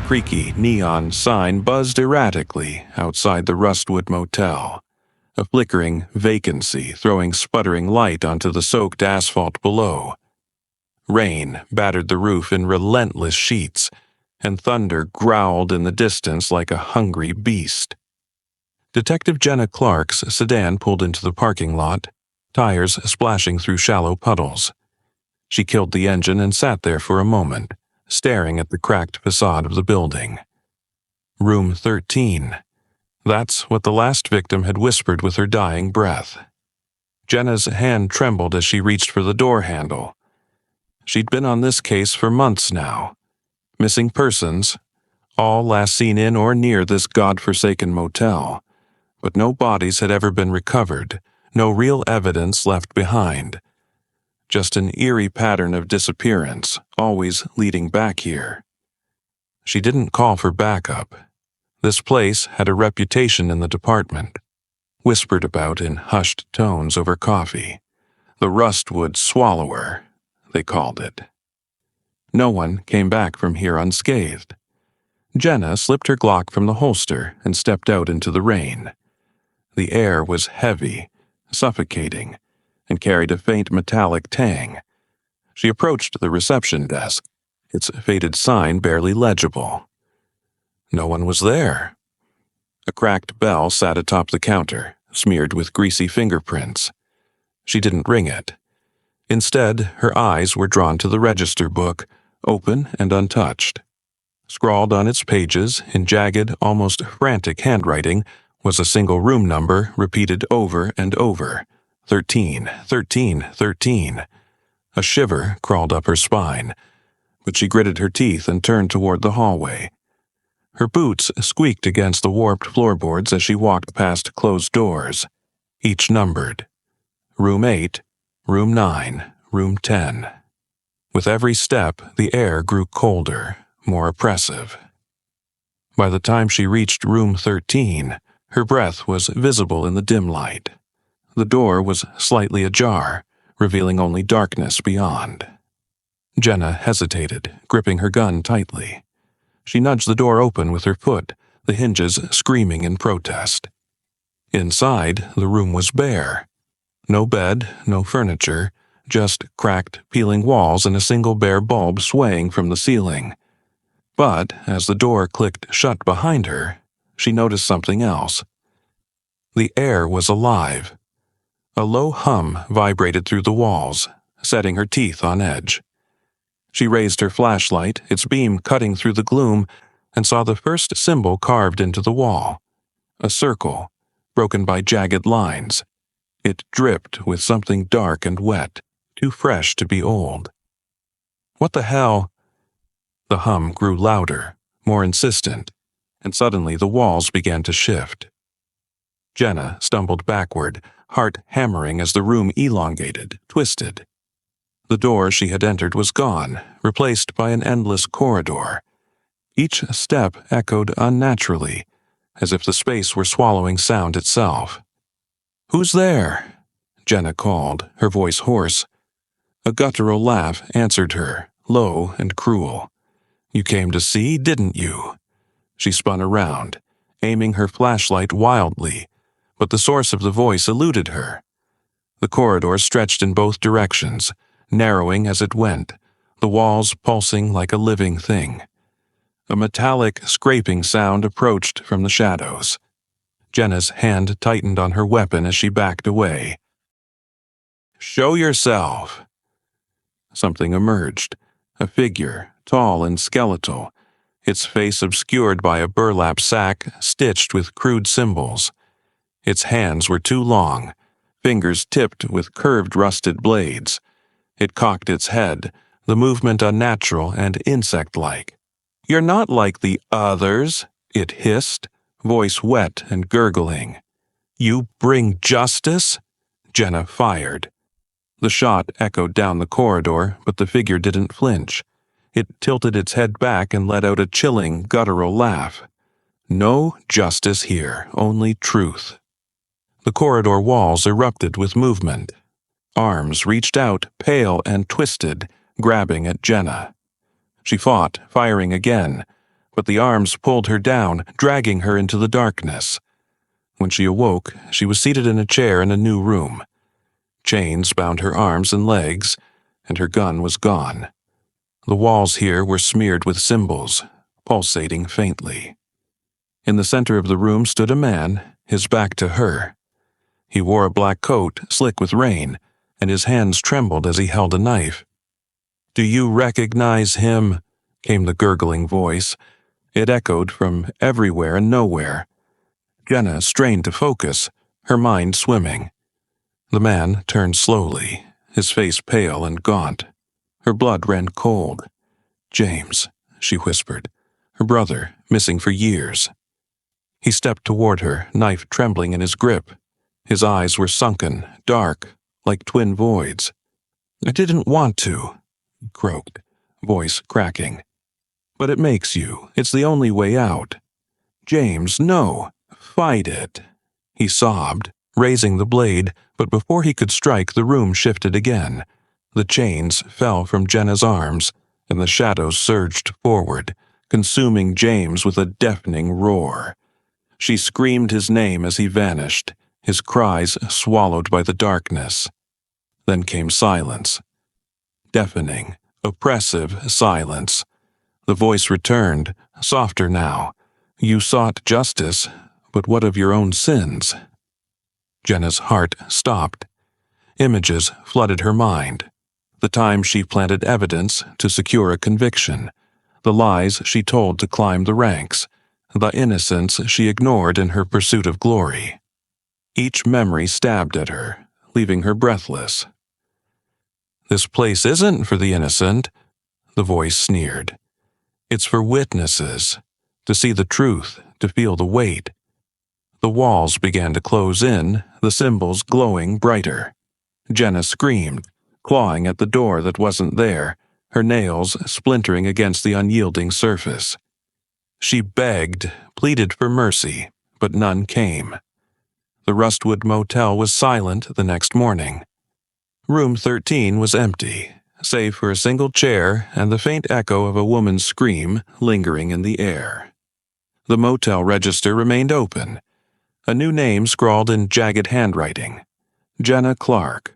creaky neon sign buzzed erratically outside the Rustwood Motel, a flickering vacancy throwing sputtering light onto the soaked asphalt below. Rain battered the roof in relentless sheets, and thunder growled in the distance like a hungry beast. Detective Jenna Clarke's sedan pulled into the parking lot, tires splashing through shallow puddles. She killed the engine and sat there for a moment, staring at the cracked facade of the building. Room 13. That's what the last victim had whispered with her dying breath. Jenna's hand trembled as she reached for the door handle. She'd been on this case for months now. Missing persons, all last seen in or near this god-forsaken motel. But no bodies had ever been recovered, no real evidence left behind. Just an eerie pattern of disappearance, always leading back here. She didn't call for backup. This place had a reputation in the department, whispered about in hushed tones over coffee. The Rustwood Swallower, they called it. No one came back from here unscathed. Jenna slipped her Glock from the holster and stepped out into the rain. The air was heavy, suffocating, and carried a faint metallic tang. She approached the reception desk, its faded sign barely legible. No one was there. A cracked bell sat atop the counter, smeared with greasy fingerprints. She didn't ring it. Instead, her eyes were drawn to the register book, open and untouched. Scrawled on its pages, in jagged, almost frantic handwriting, was a single room number repeated over and over. 13, 13, 13. A shiver crawled up her spine, but she gritted her teeth and turned toward the hallway. Her boots squeaked against the warped floorboards as she walked past closed doors, each numbered. Room 8, Room 9, Room 10. With every step, the air grew colder, more oppressive. By the time she reached Room 13, her breath was visible in the dim light. The door was slightly ajar, revealing only darkness beyond. Jenna hesitated, gripping her gun tightly. She nudged the door open with her foot, the hinges screaming in protest. Inside, the room was bare. No bed, no furniture, just cracked, peeling walls and a single bare bulb swaying from the ceiling. But as the door clicked shut behind her, she noticed something else. The air was alive. A low hum vibrated through the walls, setting her teeth on edge. She raised her flashlight, its beam cutting through the gloom, and saw the first symbol carved into the wall. A circle, broken by jagged lines. It dripped with something dark and wet, too fresh to be old. What the hell? The hum grew louder, more insistent, and suddenly the walls began to shift. Jenna stumbled backward, heart hammering as the room elongated, twisted. The door she had entered was gone, replaced by an endless corridor. Each step echoed unnaturally, as if the space were swallowing sound itself. "Who's there?" Jenna called, her voice hoarse. A guttural laugh answered her, low and cruel. "You came to see, didn't you?" She spun around, aiming her flashlight wildly, but the source of the voice eluded her. The corridor stretched in both directions, narrowing as it went, the walls pulsing like a living thing. A metallic, scraping sound approached from the shadows. Jenna's hand tightened on her weapon as she backed away. "Show yourself!" Something emerged, a figure, tall and skeletal, its face obscured by a burlap sack stitched with crude symbols. Its hands were too long, fingers tipped with curved rusted blades. It cocked its head, the movement unnatural and insect-like. "You're not like the others," it hissed, voice wet and gurgling. "You bring justice?" Jenna fired. The shot echoed down the corridor, but the figure didn't flinch. It tilted its head back and let out a chilling, guttural laugh. "No justice here, only truth." The corridor walls erupted with movement. Arms reached out, pale and twisted, grabbing at Jenna. She fought, firing again, but the arms pulled her down, dragging her into the darkness. When she awoke, she was seated in a chair in a new room. Chains bound her arms and legs, and her gun was gone. The walls here were smeared with symbols, pulsating faintly. In the center of the room stood a man, his back to her. He wore a black coat, slick with rain, and his hands trembled as he held a knife. "Do you recognize him?" came the gurgling voice. It echoed from everywhere and nowhere. Jenna strained to focus, her mind swimming. The man turned slowly, his face pale and gaunt. Her blood ran cold. "James," she whispered, "her brother, missing for years." He stepped toward her, knife trembling in his grip. His eyes were sunken, dark, like twin voids. "I didn't want to," he croaked, voice cracking. "But it makes you. It's the only way out." "James, no. Fight it," he sobbed, raising the blade, but before he could strike, the room shifted again. The chains fell from Jenna's arms, and the shadows surged forward, consuming James with a deafening roar. She screamed his name as he vanished, his cries swallowed by the darkness. Then came silence. Deafening, oppressive silence. The voice returned, softer now. "You sought justice, but what of your own sins?" Jenna's heart stopped. Images flooded her mind. The time she planted evidence to secure a conviction. The lies she told to climb the ranks. The innocence she ignored in her pursuit of glory. Each memory stabbed at her, leaving her breathless. "This place isn't for the innocent," the voice sneered. "It's for witnesses, to see the truth, to feel the weight." The walls began to close in, the symbols glowing brighter. Jenna screamed, clawing at the door that wasn't there, her nails splintering against the unyielding surface. She begged, pleaded for mercy, but none came. The Rustwood Motel was silent the next morning. Room 13 was empty, save for a single chair and the faint echo of a woman's scream lingering in the air. The motel register remained open. A new name scrawled in jagged handwriting: Jenna Clarke.